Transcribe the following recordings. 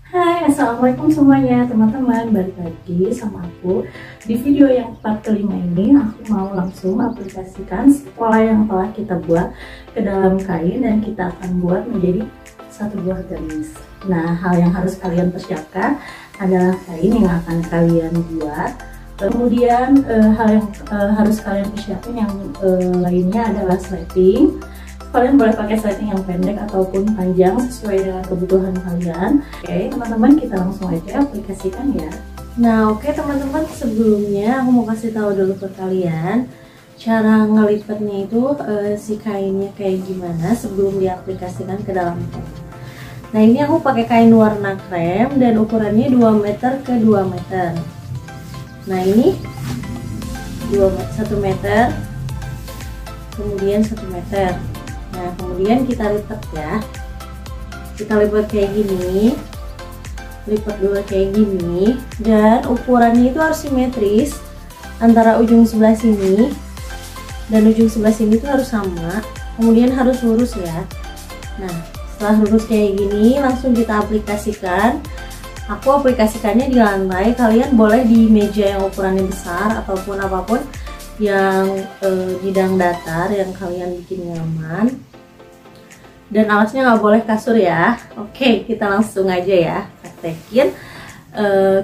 Hai, assalamualaikum semuanya teman-teman. Balik lagi sama aku. Di video yang part kelima ini aku mau langsung aplikasikan pola yang telah kita buat ke dalam kain dan kita akan buat menjadi satu buah gamis. Nah, hal yang harus kalian persiapkan adalah kain yang akan kalian buat. Kemudian hal yang harus kalian persiapkan yang lainnya adalah sleting. Kalian boleh pakai sleting yang pendek ataupun panjang sesuai dengan kebutuhan kalian. Oke teman-teman, kita langsung aja aplikasikan ya. Nah oke teman-teman, sebelumnya aku mau kasih tahu dulu ke kalian cara ngelipetnya itu si kainnya kayak gimana sebelum diaplikasikan ke dalam kain. Nah ini aku pakai kain warna krem dan ukurannya 2 meter ke 2 meter. Nah ini 1 meter, kemudian 1 meter. Nah kemudian kita lipat ya, kita lipat kayak gini, lipat dulu kayak gini, dan ukurannya itu harus simetris antara ujung sebelah sini dan ujung sebelah sini itu harus sama, kemudian harus lurus ya. Nah setelah lurus kayak gini langsung kita aplikasikan. Aku aplikasikannya di lantai, kalian boleh di meja yang ukurannya besar ataupun apapun yang bidang datar yang kalian bikin nyaman, dan alasnya nggak boleh kasur ya. Oke, kita langsung aja ya praktekin.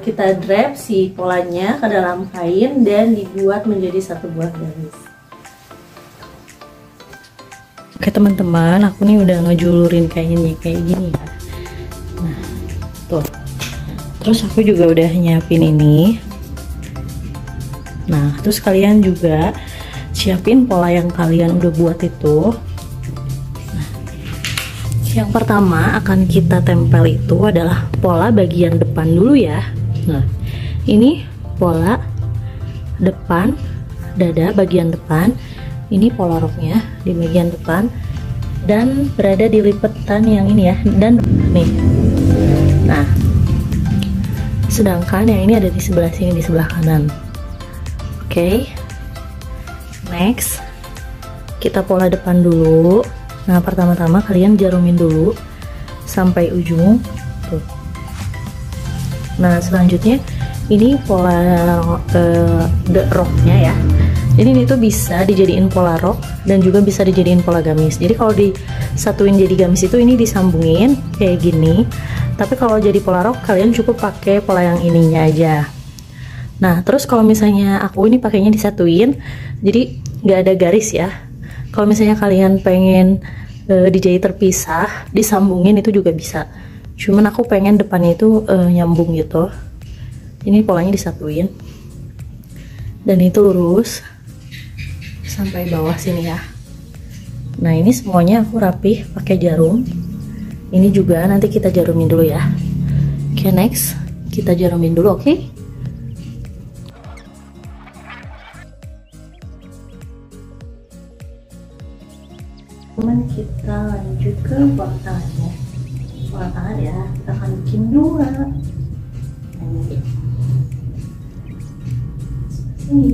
Kita drape si polanya ke dalam kain dan dibuat menjadi satu buah gamis. Oke teman-teman, aku nih udah ngejulurin kainnya kayak gini ya. Nah tuh, terus aku juga udah nyiapin ini. Nah, terus kalian juga siapin pola yang kalian udah buat itu. Nah, yang pertama akan kita tempel itu adalah pola bagian depan dulu ya. Nah, ini pola depan dada bagian depan. Ini pola roknya di bagian depan dan berada di lipatan yang ini ya. Dan nih. Nah, sedangkan yang ini ada di sebelah sini, di sebelah kanan. Oke, next kita pola depan dulu. Nah pertama-tama kalian jarumin dulu sampai ujung tuh. Nah selanjutnya ini pola roknya ya. Jadi ini tuh bisa dijadiin pola rok dan juga bisa dijadiin pola gamis. Jadi kalau disatuin jadi gamis itu ini disambungin kayak gini. Tapi kalau jadi pola rok kalian cukup pakai pola yang ininya aja. Nah terus kalau misalnya aku ini pakainya disatuin, jadi nggak ada garis ya. Kalau misalnya kalian pengen dijahit terpisah, disambungin itu juga bisa. Cuman aku pengen depannya itu nyambung gitu. Ini polanya disatuin dan itu lurus sampai bawah sini ya. Nah ini semuanya aku rapih pakai jarum. Ini juga nanti kita jarumin dulu ya. Oke, next kita jarumin dulu, oke? Teman, kita lanjut ke pola tangannya. Pola tangan ya, kita akan bikin 2. Ini sini.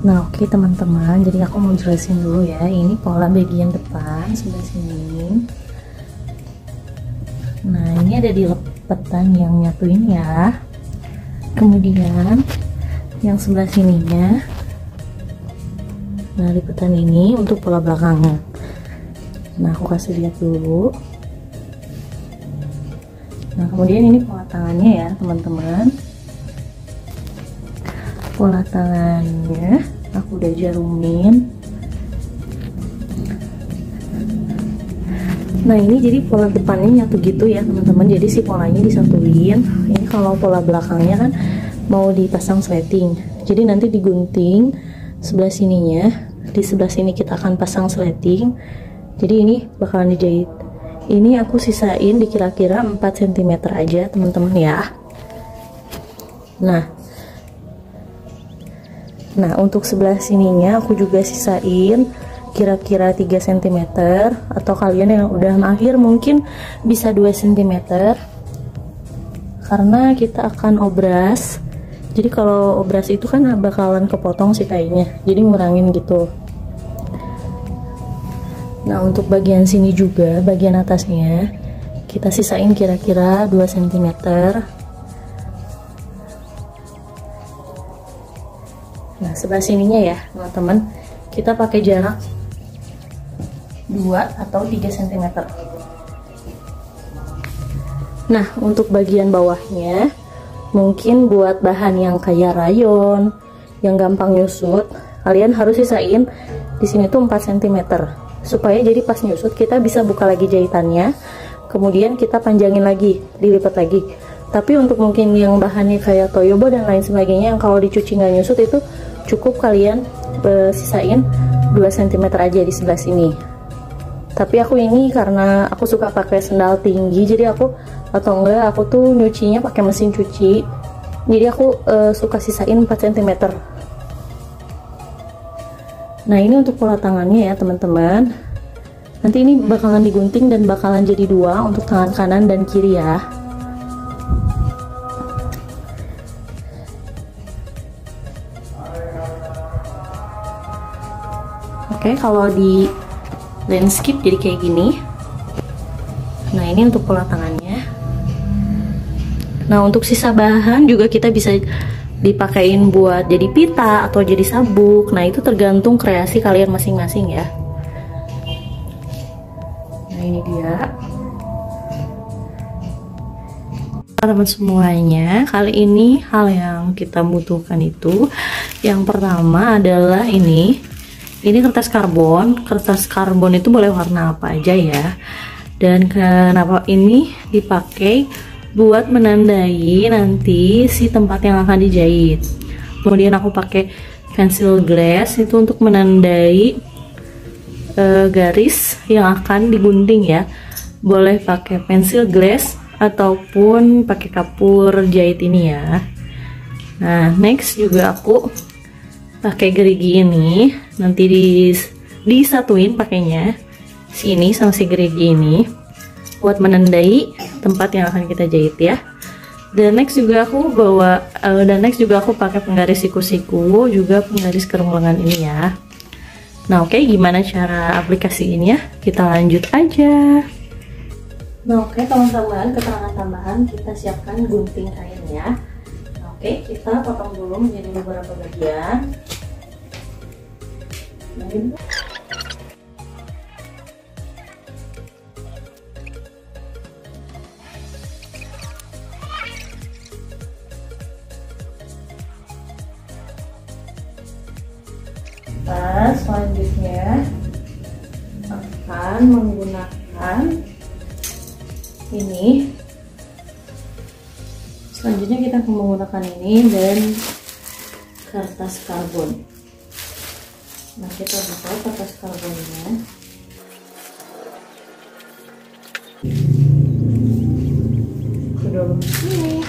Nah oke teman-teman, jadi aku mau jelasin dulu ya. Ini pola bagian depan sebelah sini. Nah ini ada di lipatan yang nyatuin ya. Kemudian yang sebelah sininya, nah lipatan ini untuk pola belakangnya. Nah aku kasih lihat dulu. Nah kemudian ini pola tangannya ya teman-teman. Pola tangannya aku udah jarumin. Nah ini jadi pola depannya nyatu gitu ya teman-teman. Jadi si polanya disatuin. Ini kalau pola belakangnya kan mau dipasang sleting, jadi nanti digunting sebelah sininya. Di sebelah sini kita akan pasang sleting. Jadi ini bakalan dijahit. Ini aku sisain di kira-kira 4 cm aja teman-teman ya. Nah untuk sebelah sininya aku juga sisain kira-kira 3 cm, atau kalian yang udah mahir mungkin bisa 2 cm. karena kita akan obras. Jadi kalau obras itu kan bakalan kepotong sih kainnya, jadi ngurangin gitu. Nah untuk bagian sini juga, bagian atasnya kita sisain kira-kira 2 cm. Nah sebelah sininya ya teman-teman, kita pakai jarak 2 atau 3 cm. Nah untuk bagian bawahnya, mungkin buat bahan yang kayak rayon, yang gampang nyusut, kalian harus sisain di sini tuh 4 cm, supaya jadi pas nyusut kita bisa buka lagi jahitannya, kemudian kita panjangin lagi, dilipat lagi. Tapi untuk mungkin yang bahannya kayak toyobo dan lain sebagainya, yang kalau dicuci nggak nyusut, itu cukup kalian sisain 2 cm aja di sebelah sini. Tapi aku ini karena aku suka pakai sendal tinggi, jadi aku tuh nyucinya pakai mesin cuci, jadi aku suka sisain 4 cm. Nah ini untuk pola tangannya ya teman-teman. Nanti ini bakalan digunting dan bakalan jadi 2 untuk tangan kanan dan kiri ya. Oke, kalau di landscape jadi kayak gini. Nah ini untuk pola tangannya. Nah untuk sisa bahan juga kita bisa dipakein buat jadi pita atau jadi sabuk. Nah itu tergantung kreasi kalian masing-masing ya. Nah ini dia teman-teman semuanya. Kali ini hal yang kita butuhkan itu, yang pertama adalah ini kertas karbon. Kertas karbon itu boleh warna apa aja ya. Dan kenapa ini dipakai? Buat menandai nanti si tempat yang akan dijahit. Kemudian aku pakai pensil glass itu untuk menandai garis yang akan digunting ya. Boleh pakai pensil glass ataupun pakai kapur jahit ini ya. Nah next juga aku pakai gerigi ini, nanti disatuin pakainya sini sama si gerigi ini buat menandai tempat yang akan kita jahit ya. Dan next juga aku pakai penggaris siku-siku, juga penggaris kerung lengan ini ya. Nah oke, gimana cara aplikasiinnya? Kita lanjut aja. Nah oke teman-teman, keterangan tambahan, kita siapkan gunting kainnya. Nah, oke, kita potong dulu menjadi beberapa bagian. Selanjutnya akan menggunakan ini. Selanjutnya kita akan menggunakan ini dan kertas karbon. Nah kita buka kertas karbonnya. Ke dalam sini.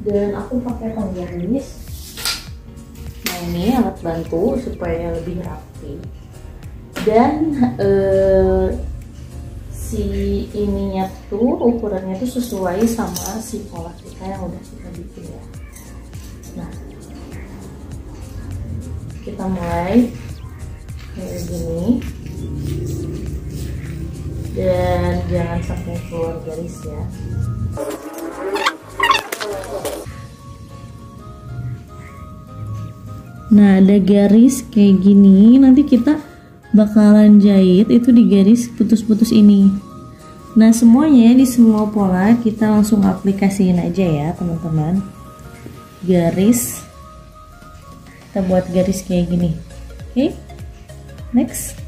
Dan aku pakai penggaris. Nah ini alat bantu supaya lebih rapi. Dan si ininya tuh ukurannya tuh sesuai sama si pola kita yang udah kita bikin ya. Nah kita mulai kayak gini. Dan jangan sampai keluar garis ya. Nah ada garis kayak gini, nanti kita bakalan jahit itu di garis putus-putus ini. Nah semuanya di semua pola kita langsung aplikasiin aja ya teman-teman. Garis, kita buat garis kayak gini. Oke, next.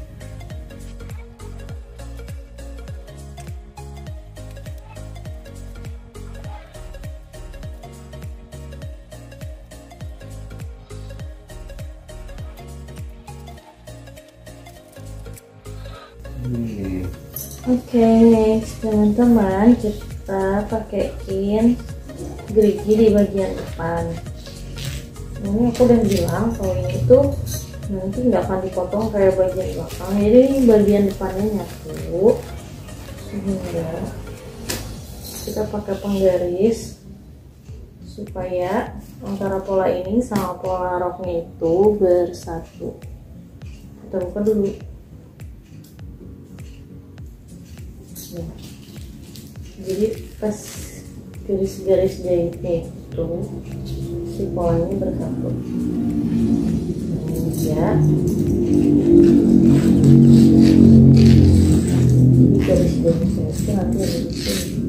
Oke, next teman-teman, kita pakaiin gerigi di bagian depan. Ini aku udah bilang kalau ini tuh nanti nggak akan dipotong kayak bagian belakang, jadi bagian depannya nyatu, sehingga kita pakai penggaris supaya antara pola ini sama pola roknya itu bersatu. Kita buka dulu. Nah, jadi pas garis-garis jahitnya itu si polanya bersatu. Ya, jadi garis-garisnya itu nanti ada di sini.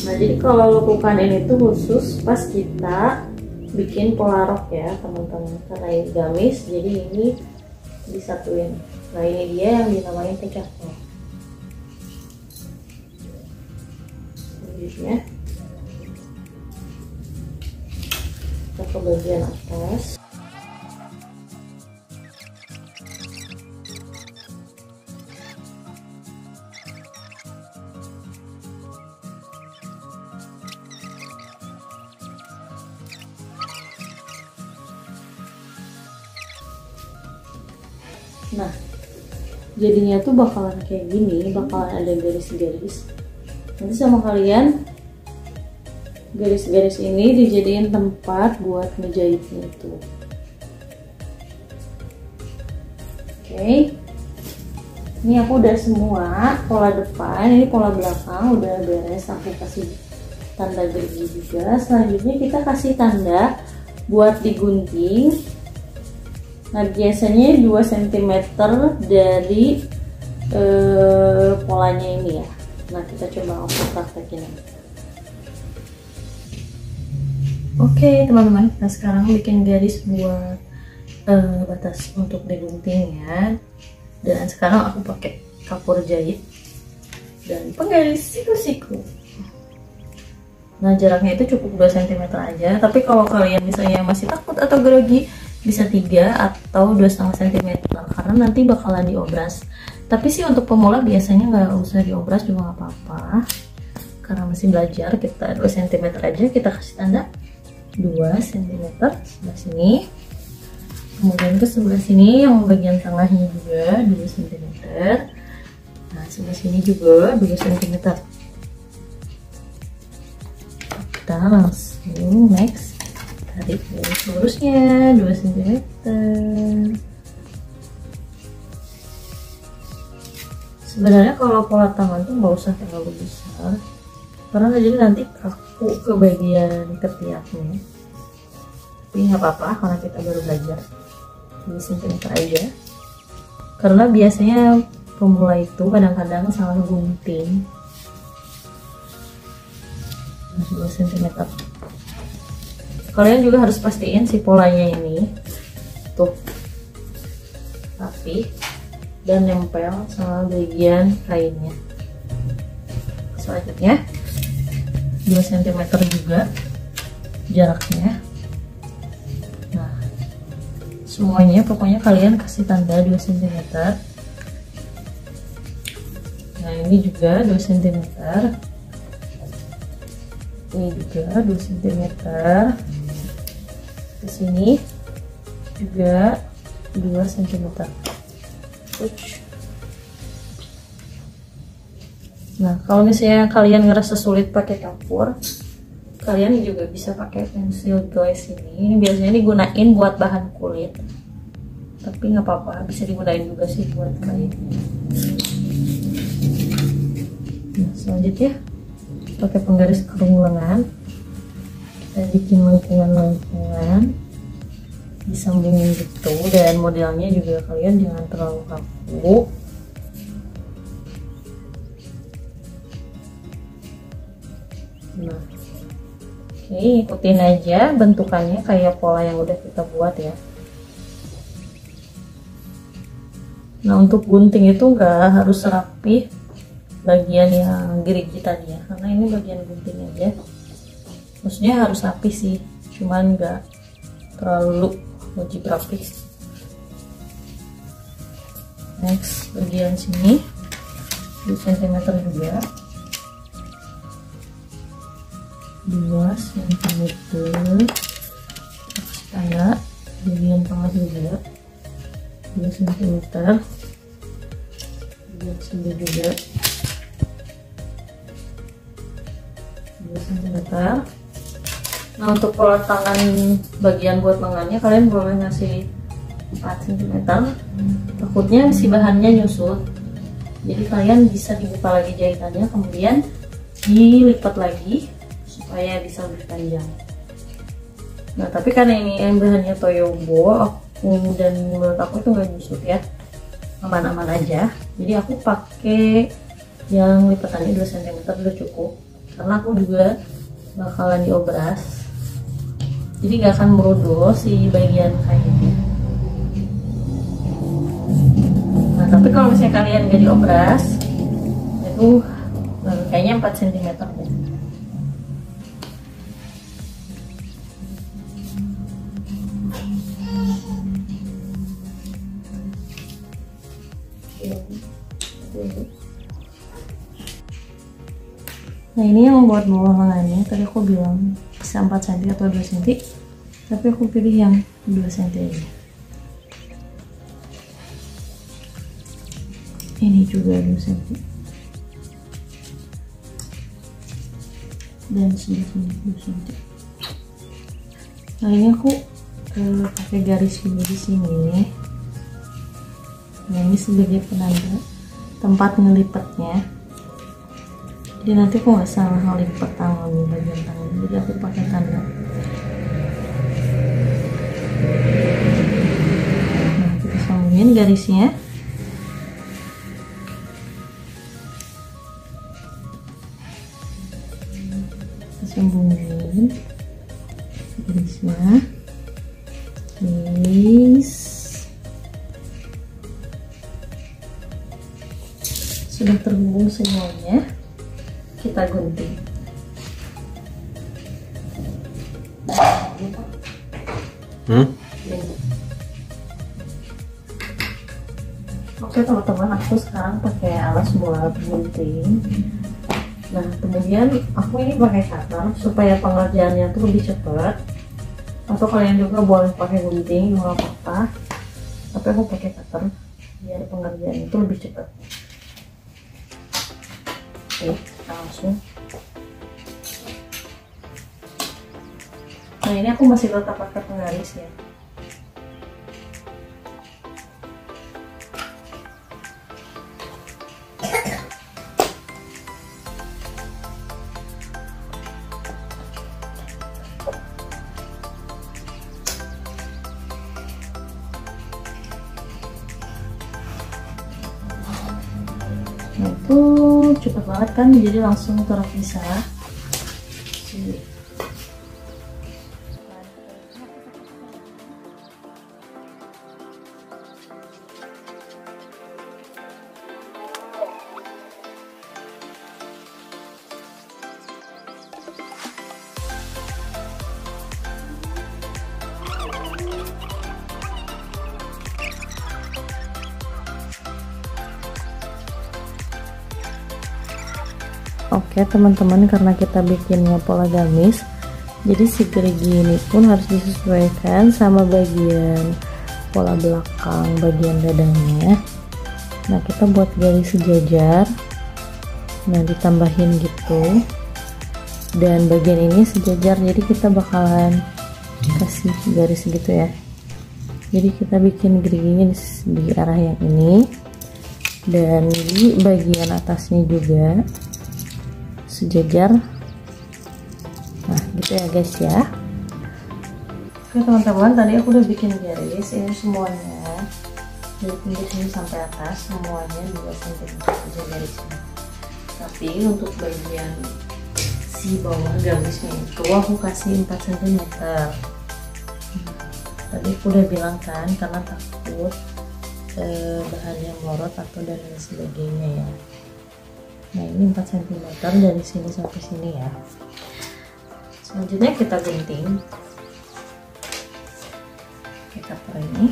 Nah, jadi kalau lakukan ini tuh khusus pas kita bikin pola rok ya teman-teman, karena ini gamis jadi ini disatuin. Nah, ini dia yang dinamain pecah rok. Selanjutnya kita ke bagian atas. Nah, jadinya tuh bakalan kayak gini, bakalan ada garis-garis. Nanti sama kalian garis-garis ini dijadiin tempat buat ngejahitnya itu. Oke. Ini aku udah semua pola depan, ini pola belakang udah beres. Aku kasih tanda gaji juga. Selanjutnya kita kasih tanda buat digunting. Nah, biasanya 2 cm dari polanya ini ya. Nah, kita coba aku praktekin. Oke teman-teman, nah sekarang bikin garis buat batas untuk digunting ya. Dan sekarang aku pakai kapur jahit dan penggaris siku-siku. Nah, jaraknya itu cukup 2 cm aja. Tapi kalau kalian misalnya masih takut atau grogi, bisa 3 atau 2,5 cm karena nanti bakalan diobras. Tapi sih untuk pemula biasanya nggak usah diobras juga nggak apa-apa, karena masih belajar. Kita 2 cm aja, kita kasih tanda 2 cm sebelah sini, kemudian ke sebelah sini yang bagian tengahnya juga 2 cm. Nah, sebelah sini juga 2 cm. Kita langsung next tarik garis lurusnya 2 cm. Sebenarnya kalau pola tangan tuh nggak usah terlalu besar, karena jadi nanti kaku ke bagian ketiaknya. Tapi nggak apa-apa karena kita baru belajar. 2 cm aja, karena biasanya pemula itu kadang-kadang salah gunting. 2 cm. Kalian juga harus pastiin si polanya ini tuh rapi dan nempel sama bagian kainnya. Selanjutnya 2 cm juga jaraknya. Nah, semuanya pokoknya kalian kasih tanda 2 cm. Nah, ini juga 2 cm. Ini juga 2 cm. Ke sini juga 2 cm. Nah, kalau misalnya kalian ngerasa sulit pakai kapur, kalian juga bisa pakai pensil glaze ini. Ini biasanya digunain buat bahan kulit, tapi nggak apa-apa, bisa digunain juga sih buat kain. Nah, selanjutnya pakai penggaris kering lengan, kita bikin lengkungan-lengkungan, disambungin gitu, dan modelnya juga kalian jangan terlalu kaku. Nah, oke, ikutin aja bentukannya kayak pola yang udah kita buat ya. Nah, untuk gunting itu nggak harus rapi bagian yang gerigi tadi ya, karena ini bagian gunting aja. Maksudnya harus rapi sih, cuman nggak terlalu wajib rapi. Next, bagian sini 2 cm juga, 2 cm. Kasih tanda juga 2 cm, buat sini juga 2 cm. Nah untuk pola tangan bagian buat lengannya kalian boleh ngasih 4 cm, takutnya si bahannya nyusut, jadi kalian bisa dibuka lagi jahitannya kemudian dilipat lagi supaya bisa lebih panjang. Nah tapi karena ini bahannya Toyobo dan menurut aku itu nggak nyusut ya, aman-aman aja, jadi aku pakai yang lipatannya 2 cm udah cukup, karena aku juga bakalan diobras, jadi nggak akan merodol si bagian kainnya. Nah tapi kalau misalnya kalian nggak diobras itu kayaknya 4 cm ya. Nah ini yang buat bawah lengannya, tadi aku bilang bisa 4 cm atau 2 cm, tapi aku pilih yang 2 cm aja. Ini juga 2 cm dan sebelah sini 2 cm. Nah ini aku pakai garis ini di sini. Nah ini sebagai penanda tempat ngelipatnya, jadi nanti aku nggak salah ngelipat tangan bagian tangan, jadi aku pakai tanda. Nah kita sambungin garisnya. Kita sambungin garisnya. Sudah terhubung semuanya, kita gunting. Oke teman-teman, aku sekarang pakai alas buat gunting. Nah kemudian aku ini pakai cutter supaya pengerjaannya tuh lebih cepat, atau kalian juga boleh pakai gunting, nggak apa-apa, tapi aku pakai cutter biar pengerjaan itu lebih cepat. Oke, langsung. Nah ini aku masih tetap pakai penggaris ya. Nah itu cepet banget kan, jadi langsung terpisah. Oke teman-teman, karena kita bikinnya pola gamis, jadi si gerigi ini pun harus disesuaikan sama bagian pola belakang bagian dadanya. Nah kita buat garis sejajar, nah ditambahin gitu, dan bagian ini sejajar, jadi kita bakalan kasih garis gitu ya. Jadi kita bikin geriginya di arah yang ini, dan di bagian atasnya juga sejajar. Nah gitu ya guys ya. Oke teman-teman, tadi aku udah bikin garis ini semuanya dari pinggir sini sampai atas, semuanya 2 cm aja garisnya. Tapi untuk bagian si bawah gamisnya itu aku kasih 4 cm. Tadi aku udah bilang kan, karena takut bahannya melorot atau dan lain sebagainya ya. Nah ini 4 cm dari sini sampai sini ya. Selanjutnya kita gunting. Kita per ini.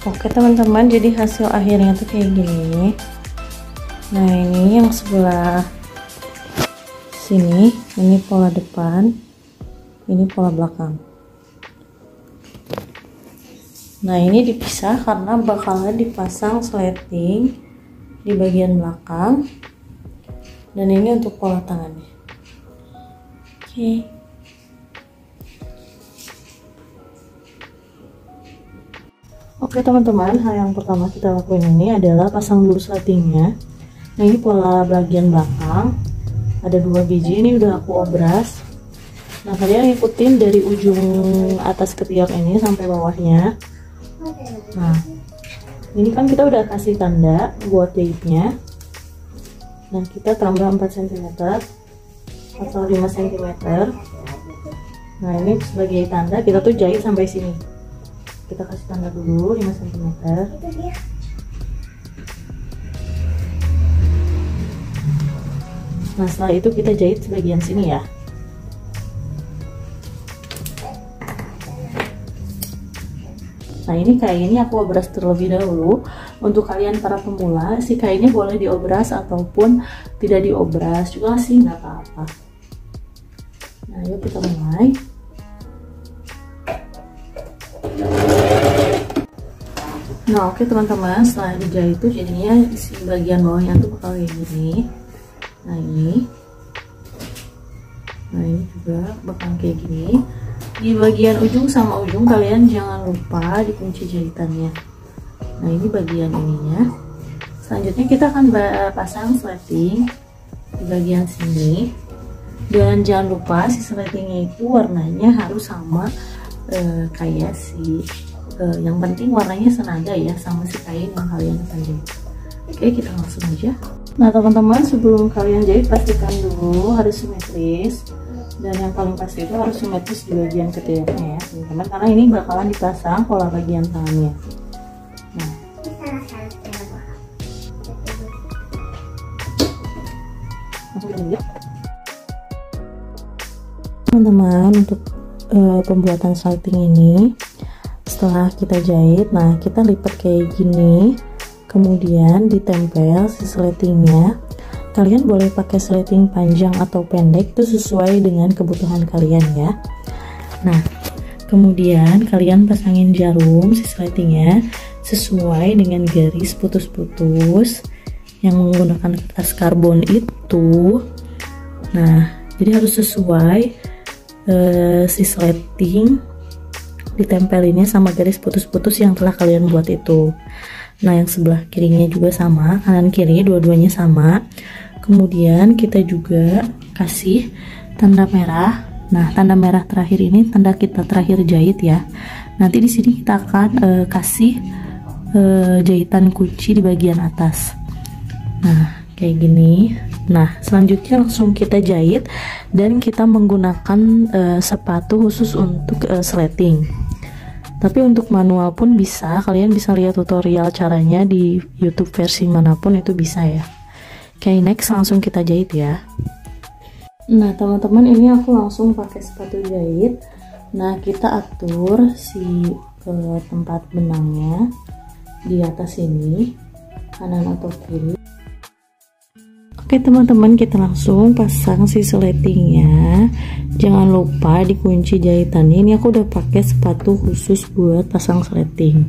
Oke teman-teman, jadi hasil akhirnya tuh kayak gini. Nah ini yang sebelah sini, ini pola depan, ini pola belakang. Nah ini dipisah karena bakalan dipasang sleting di bagian belakang, dan ini untuk pola tangannya. Oke. Oke teman-teman, hal yang pertama kita lakuin ini adalah pasang dulu sletingnya. Nah ini pola bagian belakang, ada 2 biji, ini udah aku obras. Nah kalian ikutin dari ujung atas ketiak ini sampai bawahnya. Nah ini kan kita udah kasih tanda buat jahitnya. Nah kita tambah 4 cm atau 5 cm. Nah ini sebagai tanda kita tuh jahit sampai sini. Kita kasih tanda dulu 5 cm. Nah setelah itu kita jahit sebagian sini ya. Nah ini kainnya aku obras terlebih dahulu. Untuk kalian para pemula, si kainnya boleh diobras ataupun tidak diobras juga sih, nggak apa-apa. Nah yuk kita mulai. Nah oke teman-teman, setelah dijahit itu jadinya si bagian bawahnya tuh bakal kayak gini. Nah ini juga bakal kayak gini. Di bagian ujung sama ujung kalian jangan lupa dikunci jahitannya. Nah ini bagian ininya. Selanjutnya kita akan pasang sleting di bagian sini, dan jangan lupa si sletingnya itu warnanya harus sama kayak si yang penting warnanya senada ya sama si kain yang kalian akan jahit. Oke kita langsung aja. Nah teman-teman, sebelum kalian jahit pastikan dulu harus simetris, dan yang paling pasti itu harus simetris di bagian ketiaknya ya teman-teman, karena ini bakalan dipasang pola bagian tangannya. Nah teman-teman, untuk pembuatan sleting ini setelah kita jahit, nah kita lipat kayak gini, kemudian ditempel si sletingnya. Kalian boleh pakai sleting panjang atau pendek, itu sesuai dengan kebutuhan kalian ya. Nah kemudian kalian pasangin jarum si sletingnya sesuai dengan garis putus-putus yang menggunakan kertas karbon itu. Nah jadi harus sesuai si sleting ditempelinnya sama garis putus-putus yang telah kalian buat itu. Nah yang sebelah kirinya juga sama, kanan kiri dua-duanya sama. Kemudian kita juga kasih tanda merah. Nah tanda merah terakhir ini tanda kita terakhir jahit ya. Nanti di sini kita akan kasih jahitan kunci di bagian atas. Nah kayak gini. Nah selanjutnya langsung kita jahit, dan kita menggunakan sepatu khusus untuk sleting. Tapi untuk manual pun bisa, kalian bisa lihat tutorial caranya di YouTube versi manapun itu bisa ya. Oke next langsung kita jahit ya. Nah teman-teman, ini aku langsung pakai sepatu jahit. Nah kita atur si tempat benangnya di atas ini, kanan atau kiri. Oke teman-teman, kita langsung pasang si sletingnya. Jangan lupa dikunci jahitannya. Ini aku udah pakai sepatu khusus buat pasang sleting.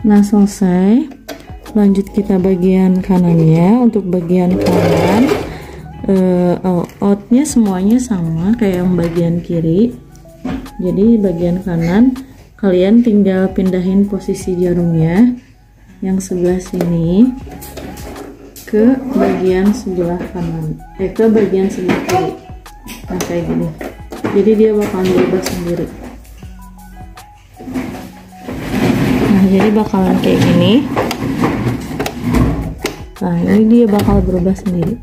Nah selesai, lanjut kita bagian kanannya. Untuk bagian kanan outnya semuanya sama kayak yang bagian kiri. Jadi bagian kanan kalian tinggal pindahin posisi jarumnya yang sebelah sini ke bagian sebelah kanan, ke bagian sebelah kiri. Nah kayak gini, jadi dia bakalan berubah sendiri. Nah jadi bakalan kayak gini. Nah ini dia bakal berubah sendiri.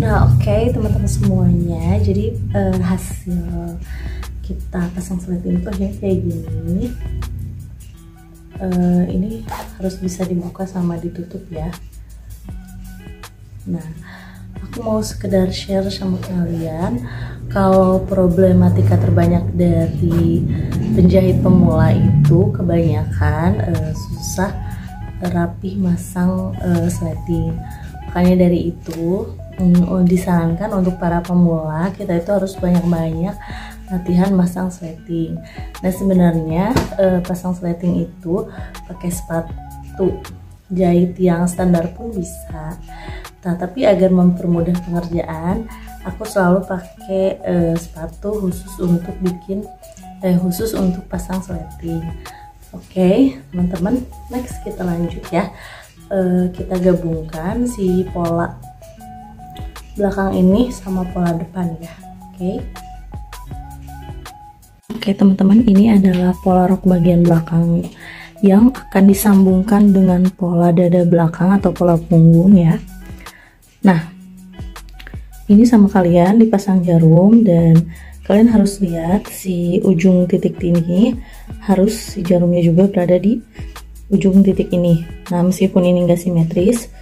Nah, oke, teman-teman semuanya, jadi hasil kita pasang sleting itu akhirnya kayak gini. Ini harus bisa dibuka sama ditutup ya. Nah, aku mau sekedar share sama kalian kalau problematika terbanyak dari penjahit pemula itu kebanyakan susah rapih masang sleting. Makanya dari itu disarankan untuk para pemula kita itu harus banyak-banyak latihan masang sleting. Nah, sebenarnya pasang sleting itu pakai sepatu jahit yang standar pun bisa. Nah, tapi agar mempermudah pengerjaan, aku selalu pakai sepatu khusus untuk khusus untuk pasang sleting. Oke, teman-teman, next kita lanjut ya. Kita gabungkan si pola belakang ini sama pola depan ya. Oke, teman-teman, ini adalah pola rok bagian belakang yang akan disambungkan dengan pola dada belakang atau pola punggung ya. Nah, ini sama kalian dipasang jarum dan kalian harus lihat si ujung titik ini, harus si jarumnya juga berada di ujung titik ini. Nah, meskipun ini enggak simetris,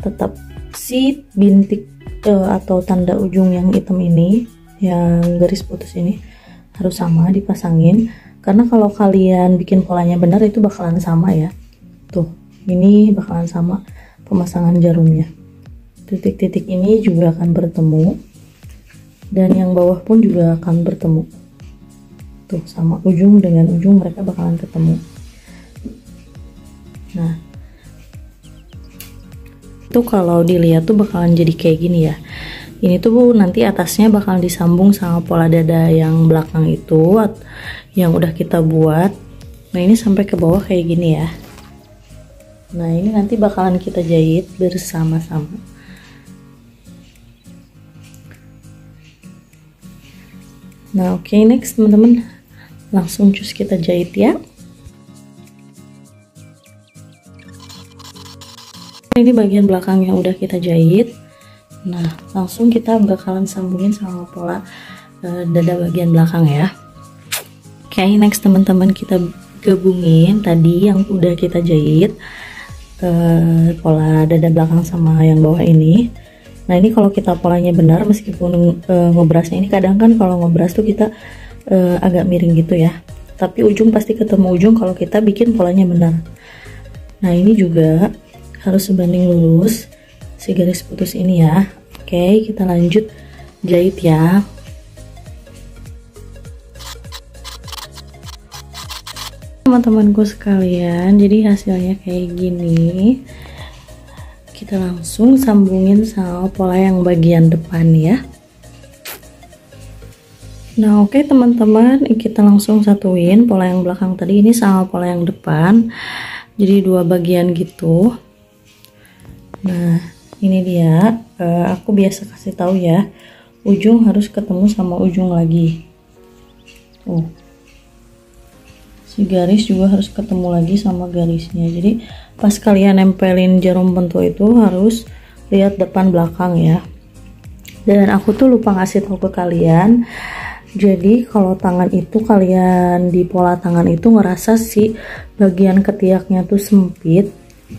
tetap si bintik atau tanda ujung yang hitam ini, yang garis putus ini harus sama dipasangin, karena kalau kalian bikin polanya benar itu bakalan sama ya. Tuh, ini bakalan sama pemasangan jarumnya. Titik-titik ini juga akan bertemu dan yang bawah pun juga akan bertemu. Tuh, sama ujung dengan ujung mereka bakalan ketemu. Nah, itu kalau dilihat tuh bakalan jadi kayak gini ya. Ini tuh nanti atasnya bakalan disambung sama pola dada yang belakang itu yang udah kita buat. Nah, ini sampai ke bawah kayak gini ya. Nah, ini nanti bakalan kita jahit bersama-sama. Nah, oke, next teman-teman, langsung cus kita jahit ya. Ini bagian belakang yang udah kita jahit. Nah, langsung kita bakalan sambungin sama pola dada bagian belakang ya. Oke, next teman-teman, kita gabungin tadi yang udah kita jahit, pola dada belakang sama yang bawah ini. Nah, ini kalau kita polanya benar, meskipun ngobrasnya ini kadang kan kalau ngobras tuh kita agak miring gitu ya, tapi ujung pasti ketemu ujung kalau kita bikin polanya benar. Nah, ini juga harus sebanding lurus si garis putus ini ya. Oke, kita lanjut jahit ya. Teman-temanku sekalian, jadi hasilnya kayak gini. Kita langsung sambungin sama pola yang bagian depan ya. Nah, oke teman-teman, kita langsung satuin pola yang belakang tadi ini sama pola yang depan, jadi dua bagian gitu. Nah, ini dia, aku biasa kasih tahu ya, ujung harus ketemu sama ujung lagi. Si garis juga harus ketemu lagi sama garisnya. Jadi pas kalian nempelin jarum pentul itu harus lihat depan belakang ya. Dan aku tuh lupa ngasih tahu ke kalian, jadi kalau tangan itu kalian di pola tangan itu ngerasa si bagian ketiaknya tuh sempit,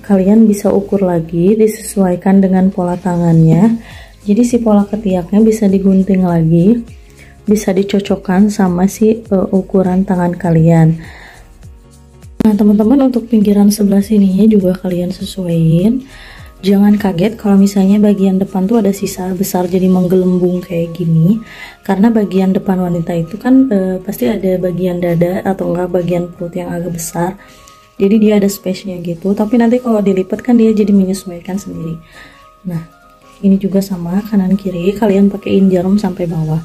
kalian bisa ukur lagi disesuaikan dengan pola tangannya. Jadi si pola ketiaknya bisa digunting lagi, bisa dicocokkan sama si ukuran tangan kalian. Nah teman-teman, untuk pinggiran sebelah sininya juga kalian sesuaiin. Jangan kaget kalau misalnya bagian depan tuh ada sisa besar jadi menggelembung kayak gini, karena bagian depan wanita itu kan pasti ada bagian dada atau enggak bagian perut yang agak besar, jadi dia ada space-nya gitu. Tapi nanti kalau dilipat kan dia jadi menyesuaikan sendiri. Nah, ini juga sama, kanan kiri kalian pakein jarum sampai bawah.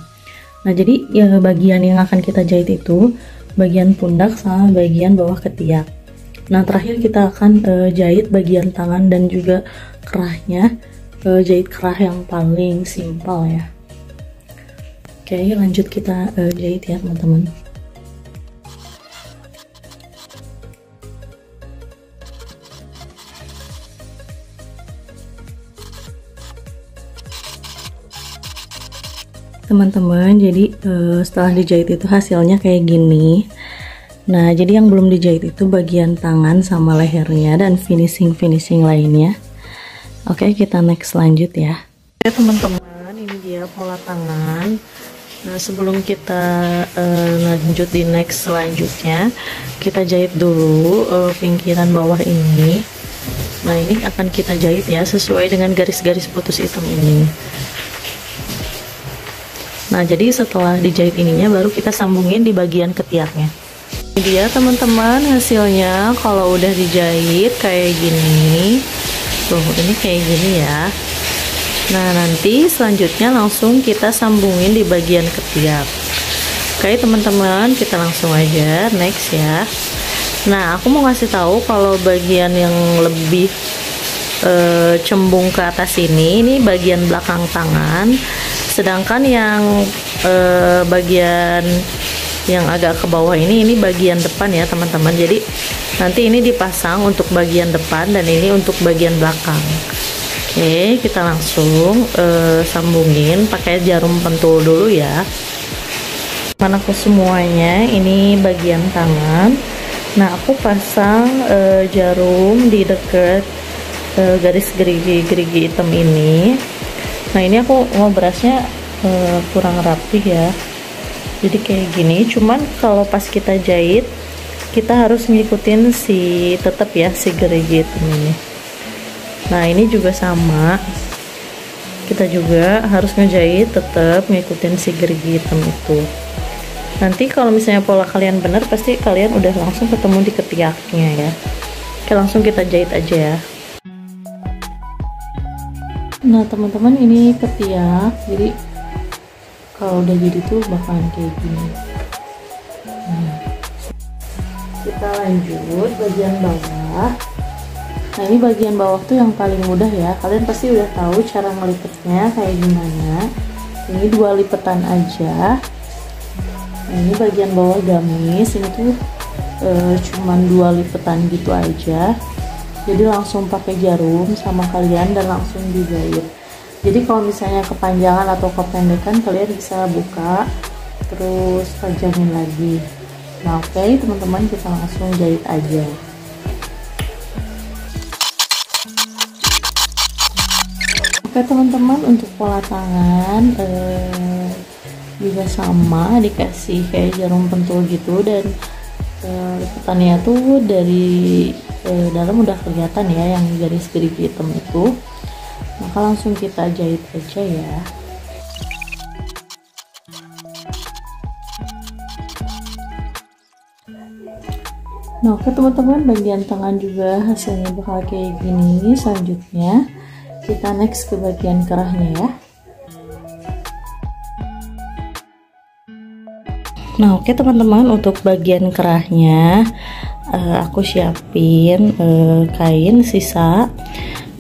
Nah, jadi ya bagian yang akan kita jahit itu bagian pundak sama bagian bawah ketiak. Nah, terakhir kita akan jahit bagian tangan dan juga kerahnya, jahit kerah yang paling simpel ya. Oke, lanjut kita jahit ya teman-teman. teman-teman. Jadi setelah dijahit itu hasilnya kayak gini. Nah, jadi yang belum dijahit itu bagian tangan sama lehernya dan finishing lainnya. Oke, kita next lanjut ya. Oke teman-teman, ini dia pola tangan. Nah, sebelum kita lanjut di next selanjutnya, kita jahit dulu pinggiran bawah ini. Nah, ini akan kita jahit ya sesuai dengan garis-garis putus hitam ini. Nah, jadi setelah dijahit ininya baru kita sambungin di bagian ketiaknya. Ini dia teman-teman hasilnya kalau udah dijahit kayak gini. Tuh, ini kayak gini ya. Nah, nanti selanjutnya langsung kita sambungin di bagian ketiak. Oke teman-teman, kita langsung aja next ya. Nah, aku mau kasih tahu kalau bagian yang lebih cembung ke atas ini bagian belakang tangan, sedangkan yang bagian yang agak ke bawah ini bagian depan ya teman-teman. Jadi nanti ini dipasang untuk bagian depan dan ini untuk bagian belakang. Oke, kita langsung sambungin pakai jarum pentul dulu ya. Aku semuanya ini bagian tangan. Nah, aku pasang jarum di dekat garis gerigi hitam ini. Nah, ini aku ngobrasnya kurang rapih ya, jadi kayak gini. Cuman kalau pas kita jahit kita harus ngikutin tetap ya si gerigi hitam ini. Nah, ini juga sama, kita juga harus ngejahit tetap ngikutin si gerigi hitam itu. Nanti kalau misalnya pola kalian benar, pasti kalian udah langsung ketemu di ketiaknya ya. Oke, langsung kita jahit aja ya. Nah teman-teman, ini ketiak, jadi kalau udah jadi tuh bakalan kayak gini. Nah, kita lanjut bagian bawah. Nah, ini bagian bawah tuh yang paling mudah ya, kalian pasti udah tahu cara ngelipetnya kayak gimana. Ini 2 lipetan aja. Nah, ini bagian bawah gamis, ini tuh cuman 2 lipetan gitu aja. Jadi langsung pakai jarum sama kalian dan langsung dijahit. Jadi kalau misalnya kepanjangan atau kependekan, kalian bisa buka terus pajamin lagi. Nah, oke teman-teman, kita langsung jahit aja. Oke teman-teman, untuk pola tangan juga sama, dikasih kayak jarum pentul gitu, dan lipetannya tuh dari dalam udah kelihatan ya yang garis gerigi hitam itu. Maka langsung kita jahit aja ya. Nah, oke teman-teman, bagian tangan juga hasilnya bakal kayak gini. Selanjutnya kita next ke bagian kerahnya ya. Nah, oke teman-teman, untuk bagian kerahnya aku siapin kain sisa,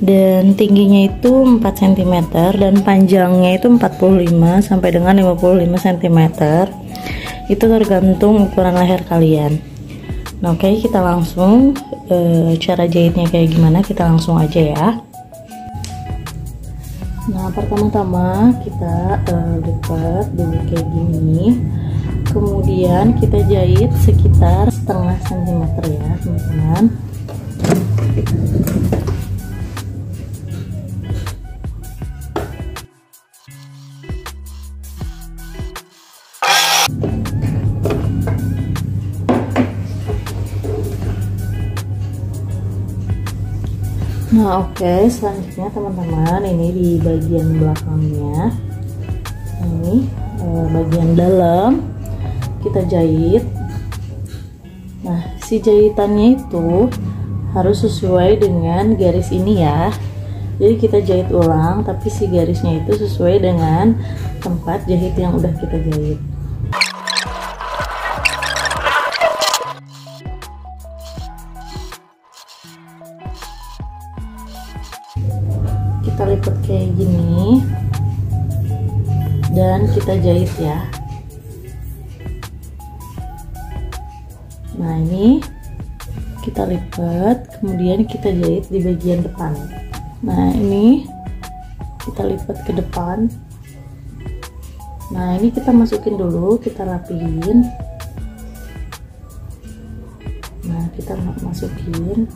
dan tingginya itu 4 cm dan panjangnya itu 45 sampai dengan 55 cm. Itu tergantung ukuran leher kalian. Nah, oke, kita langsung cara jahitnya kayak gimana, kita langsung aja ya. Nah, pertama-tama kita lipat dulu kayak gini. Kemudian kita jahit sekitar setengah sentimeter ya teman-teman. Nah, oke, selanjutnya teman-teman, ini di bagian belakangnya, ini bagian dalam kita jahit. Nah, si jahitannya itu harus sesuai dengan garis ini ya. Jadi kita jahit ulang, tapi si garisnya itu sesuai dengan tempat jahit yang udah kita jahit. Kita lipat kayak gini dan kita jahit ya. Nah, ini kita lipat, kemudian kita jahit di bagian depan. Nah, ini kita lipat ke depan Nah ini kita masukin dulu, kita rapiin. Nah kita masukin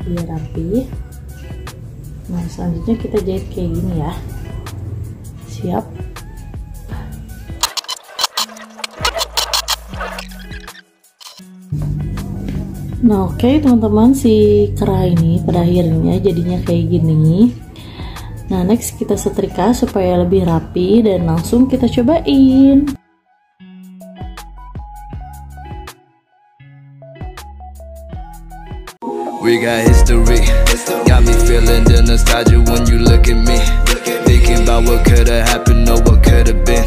biar rapi. Nah selanjutnya kita jahit kayak gini ya. Siap. Nah oke teman-teman, si kerah ini pada akhirnya jadinya kayak gini. Nah next kita setrika supaya lebih rapi dan langsung kita cobain. We got history, got me feeling the nostalgia when you look at me. Thinking about what could've happened or what could've been.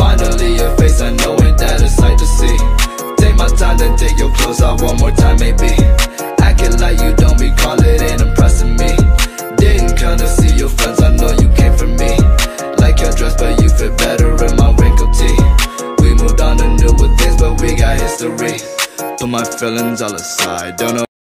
Finally your face, I know it, that a sight to see. Take my time, then take your clothes off one more time maybe. Acting like you don't recall it, ain't impressing me. Didn't come to see your friends, I know you came for me. Like your dress, but you fit better in my wrinkled tee. We moved on to newer things, but we got history. Put my feelings all aside, don't know.